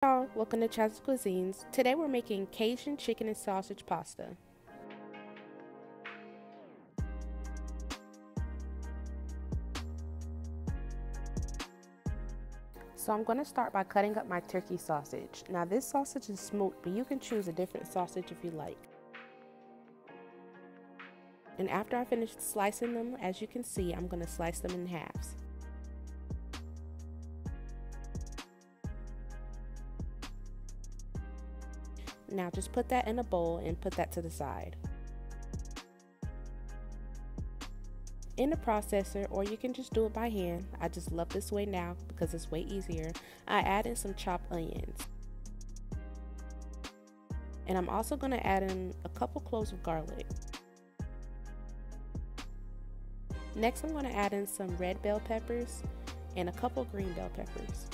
Y'all, welcome to Chaz's Cuisines. Today we're making Cajun chicken and sausage pasta. So I'm going to start by cutting up my turkey sausage. Now this sausage is smoked, but you can choose a different sausage if you like. And after I finish slicing them, as you can see, I'm going to slice them in halves. Now just put that in a bowl and put that to the side. In the processor, or you can just do it by hand. I just love this way now because it's way easier. I add in some chopped onions. And I'm also going to add in a couple cloves of garlic. Next, I'm going to add in some red bell peppers and a couple green bell peppers.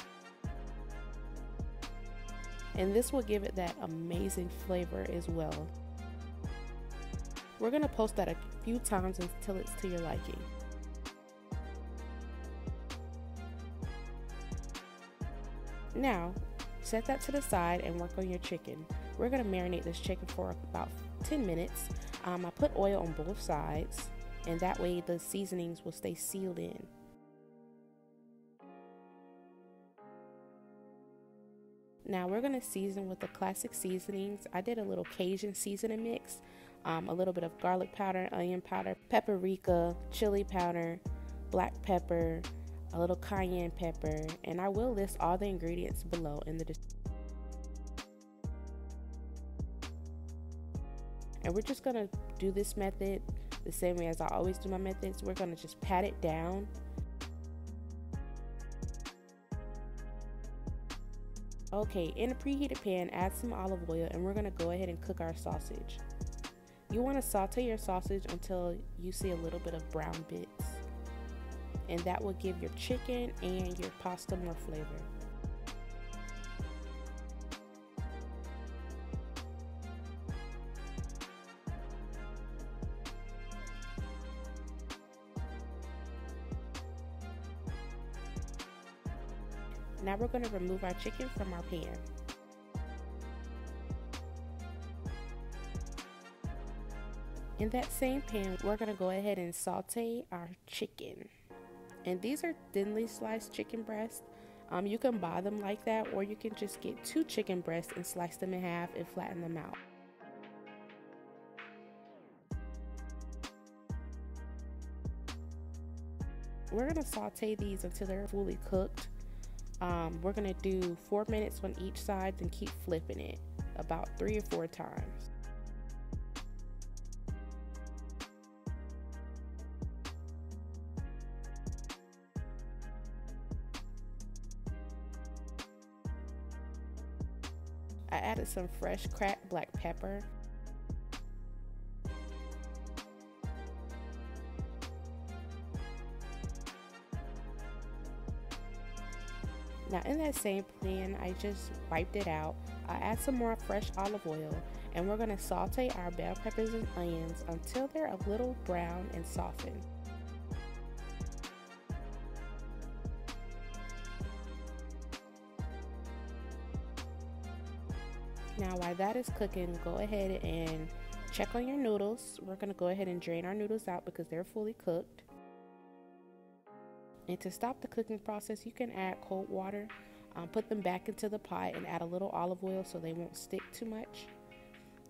And this will give it that amazing flavor as well. We're going to post that a few times until it's to your liking. Now, set that to the side and work on your chicken. We're going to marinate this chicken for about 10 minutes. I put oil on both sides, and that way the seasonings will stay sealed in. Now we're going to season with the classic seasonings. I did a little Cajun seasoning mix, a little bit of garlic powder, onion powder, paprika, chili powder, black pepper, a little cayenne pepper, and I will list all the ingredients below in the description. And we're just going to do this method the same way as I always do my methods. We're going to just pat it down. Okay, in a preheated pan, add some olive oil, and we're going to go ahead and cook our sausage. You want to saute your sausage until you see a little bit of brown bits, and that will give your chicken and your pasta more flavor. Now we're going to remove our chicken from our pan. In that same pan, we're going to go ahead and saute our chicken. And these are thinly sliced chicken breasts. You can buy them like that, or you can just get 2 chicken breasts and slice them in half and flatten them out. We're going to saute these until they're fully cooked. We're going to do 4 minutes on each side and keep flipping it about 3 or 4 times. I added some fresh cracked black pepper. Now in that same pan, I just wiped it out. I add some more fresh olive oil, and we're going to saute our bell peppers and onions until they're a little brown and softened. Now while that is cooking, go ahead and check on your noodles. We're going to go ahead and drain our noodles out because they're fully cooked. And to stop the cooking process, you can add cold water, put them back into the pot, and add a little olive oil so they won't stick too much.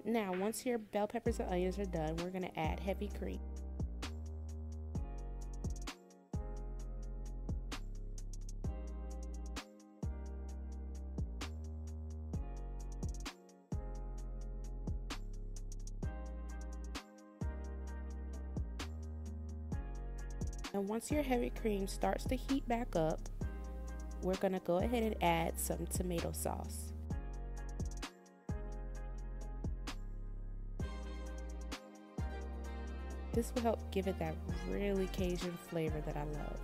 Now, once your bell peppers and onions are done, we're going to add heavy cream. And once your heavy cream starts to heat back up, we're going to go ahead and add some tomato sauce. This will help give it that really Cajun flavor that I love.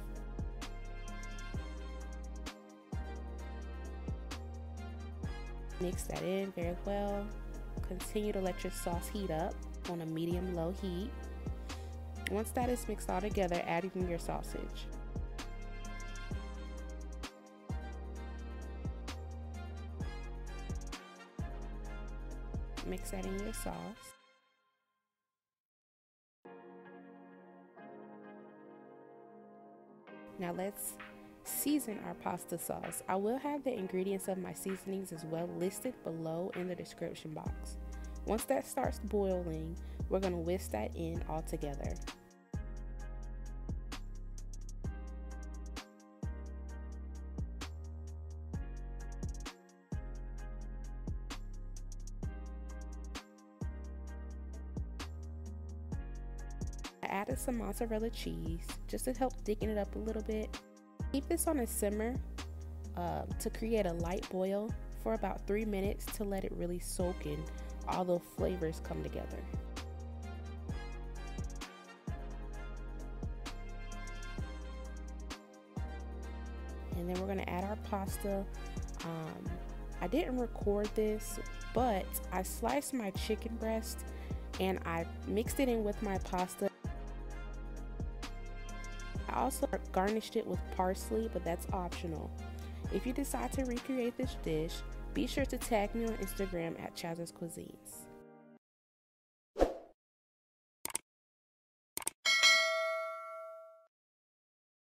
Mix that in very well. Continue to let your sauce heat up on a medium-low heat. Once that is mixed all together, add in your sausage. mix that in your sauce. Now let's season our pasta sauce. I will have the ingredients of my seasonings as well listed below in the description box. Once that starts boiling, we're going to whisk that in all together. I added some mozzarella cheese just to help thicken it up a little bit. Keep this on a simmer to create a light boil for about 3 minutes to let it really soak in, all the flavors come together. And then we're going to add our pasta. I didn't record this, but I sliced my chicken breast and I mixed it in with my pasta. I also garnished it with parsley, but that's optional. If you decide to recreate this dish, be sure to tag me on Instagram at Chaz's Cuisines.